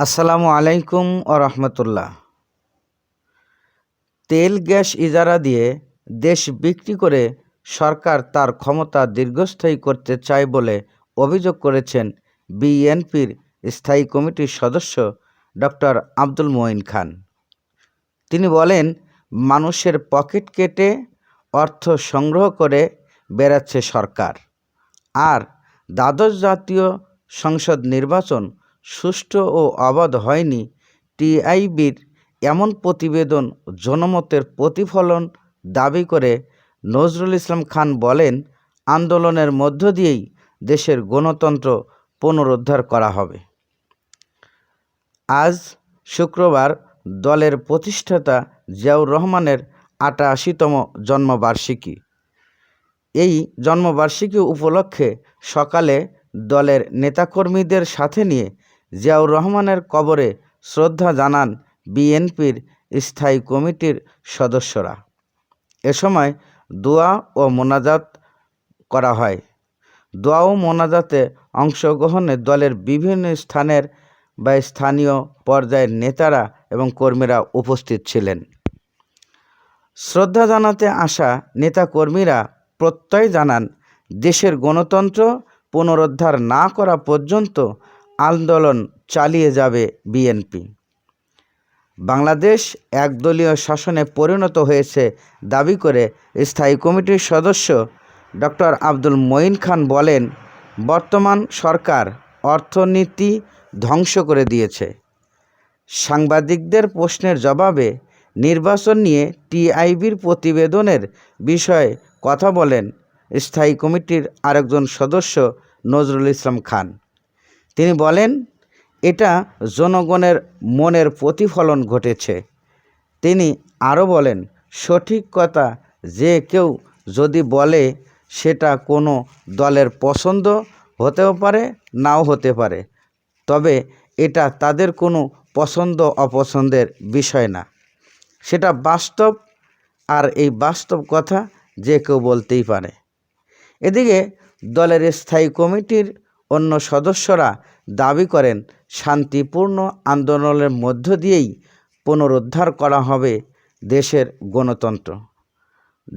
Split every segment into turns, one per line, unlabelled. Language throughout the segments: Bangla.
আসসালামু আলাইকুম ও রহমতুল্লাহ। তেল গ্যাস ইজারা দিয়ে দেশ বিক্রি করে সরকার তার ক্ষমতা দীর্ঘস্থায়ী করতে চায় বলে অভিযোগ করেছেন বিএনপির স্থায়ী কমিটির সদস্য ডক্টর আব্দুল মঈন খান। তিনি বলেন, মানুষের পকেট কেটে অর্থ সংগ্রহ করে বেড়াচ্ছে সরকার, আর দ্বাদশ জাতীয় সংসদ নির্বাচন সুষ্ঠু ও অবাধ হয়নি। টিআইবির এমন প্রতিবেদন জনমতের প্রতিফলন দাবি করে নজরুল ইসলাম খান বলেন, আন্দোলনের মধ্য দিয়েই দেশের গণতন্ত্র পুনরুদ্ধার করা হবে। আজ শুক্রবার দলের প্রতিষ্ঠাতা জিয়াউর রহমানের ৮৮তম জন্মবার্ষিকী। এই জন্মবার্ষিকী উপলক্ষে সকালে দলের নেতাকর্মীদের সাথে নিয়ে জিয়াউর রহমানের কবরে শ্রদ্ধা জানান বিএনপির স্থায়ী কমিটির সদস্যরা। এ সময় দোয়া ও মোনাজাত করা হয়। দোয়া ও মোনাজাতে অংশগ্রহণে দলের বিভিন্ন স্থানীয় পর্যায়ের নেতারা এবং কর্মীরা উপস্থিত ছিলেন। শ্রদ্ধা জানাতে আসা নেতাকর্মীরা প্রত্যয় জানান, দেশের গণতন্ত্র পুনরুদ্ধার না করা পর্যন্ত আন্দোলন চালিয়ে যাবে বিএনপি। বাংলাদেশ একদলীয় শাসনে পরিণত হয়েছে দাবি করে স্থায়ী কমিটির সদস্য ডক্টর আব্দুল মঈন খান বলেন, বর্তমান সরকার অর্থনীতি ধ্বংস করে দিয়েছে। সাংবাদিকদের প্রশ্নের জবাবে নির্বাচন নিয়ে টিআইবির প্রতিবেদনের বিষয়ে কথা বলেন স্থায়ী কমিটির আরেকজন সদস্য নজরুল ইসলাম খান। তিনি বলেন, এটা জনগণের মনের প্রতিফলন ঘটেছে। তিনি আরও বলেন, সঠিক কথা যে কেউ যদি বলে সেটা কোনো দলের পছন্দ হতেও পারে, নাও হতে পারে, তবে এটা তাদের কোনো পছন্দ অপছন্দের বিষয় না, সেটা বাস্তব, আর এই বাস্তব কথা যে কেউ বলতেই পারে। এদিকে দলের স্থায়ী কমিটির অন্য সদস্যরা দাবি করেন, শান্তিপূর্ণ আন্দোলনের মধ্য দিয়েই পুনরুদ্ধার করা হবে দেশের গণতন্ত্র।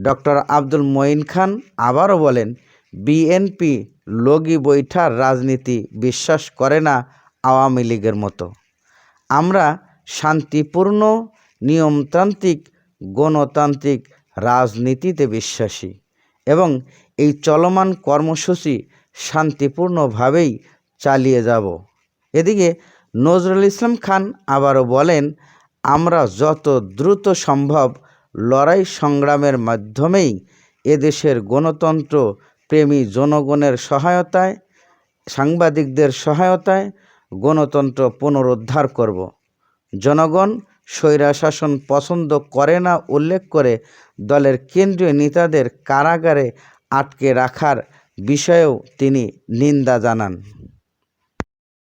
ডক্টর আব্দুল মঈন খান আবারও বলেন, বিএনপি লগি বৈঠার রাজনীতি বিশ্বাস করে না আওয়ামী লীগের মতো। আমরা শান্তিপূর্ণ নিয়মতান্ত্রিক গণতান্ত্রিক রাজনীতিতে বিশ্বাসী এবং এই চলমান কর্মসূচি শান্তিপূর্ণভাবেই চালিয়ে যাব। এদিকে নজরুল ইসলাম খান আবারও বলেন, আমরা যত দ্রুত সম্ভব লড়াই সংগ্রামের মাধ্যমেই এদেশের গণতন্ত্র প্রেমী জনগণের সহায়তায়, সাংবাদিকদের সহায়তায় গণতন্ত্র পুনরুদ্ধার করব। জনগণ স্বৈরশাসন পছন্দ করে না উল্লেখ করে দলের কেন্দ্রীয় নেতাদের কারাগারে আটকে রাখার বিষয়েও তিনি নিন্দা জানান।